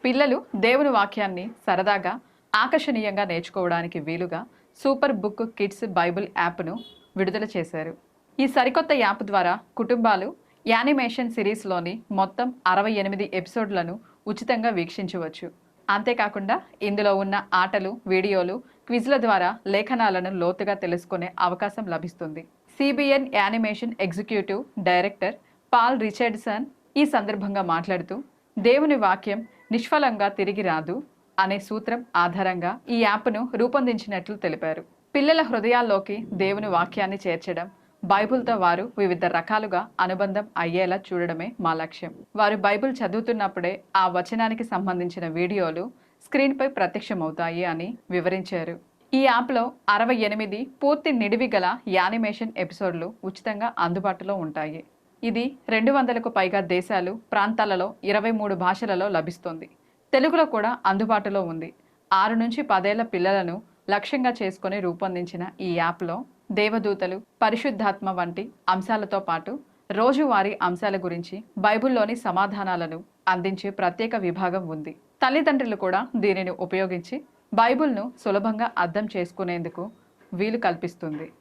పిల్లలు దేవుని వాక్యాన్ని సరదాగా ఆకర్షణీయంగా నేర్చుకోవడానికి వీలుగా సూపర్ బుక్ కిడ్స్ బైబిల్ యాప్ను విడుదల చేశారు. ఈ సరికొత్త యాప్ ద్వారా కుటుంబాలు యానిమేషన్ సిరీస్లోని మొత్తం 68 ఎపిసోడ్లను ఉచితంగా వీక్షించవచ్చు. అంతేకాకుండా ఇందులో ఉన్న ఆటలు, వీడియోలు, క్విజ్ల ద్వారా లేఖనాలను లోతుగా తెలుసుకునే అవకాశం లభిస్తుంది. CBN animation executive director Paul Richardson ఈ సందర్భంగా మాట్లాడుతూ, దేవుని వాక్యం నిష్ఫలంగా తిరిగి రాదు అనే సూత్రం ఆధారంగా ఈ యాప్ను రూపొందించినట్లు తెలిపారు. పిల్లల హృదయాల్లోకి దేవుని వాక్యాన్ని చేర్చడం, బైబిల్తో వారు వివిధ రకాలుగా అనుబంధం అయ్యేలా చూడడమే మా లక్ష్యం. వారు బైబిల్ చదువుతున్నప్పుడే ఆ వచనానికి సంబంధించిన వీడియోలు స్క్రీన్పై ప్రత్యక్షమవుతాయి అని వివరించారు. ఈ యాప్లో 68 పూర్తి నిడివి గల యానిమేషన్ ఎపిసోడ్లు ఉచితంగా అందుబాటులో ఉంటాయి. ఇది 200కు పైగా దేశాలు, ప్రాంతాలలో 23 భాషలలో లభిస్తుంది. తెలుగులో కూడా అందుబాటులో ఉంది. 6 నుంచి 10 ఏళ్ల పిల్లలను లక్ష్యంగా చేసుకుని రూపొందించిన ఈ యాప్లో దేవదూతలు, పరిశుద్ధాత్మ వంటి అంశాలతో పాటు రోజువారీ అంశాల గురించి బైబిల్లోని సమాధానాలను అందించే ప్రత్యేక విభాగం ఉంది. తల్లిదండ్రులు కూడా దీనిని ఉపయోగించి బైబిల్ను సులభంగా అర్థం చేసుకునేందుకు వీలు కల్పిస్తుంది.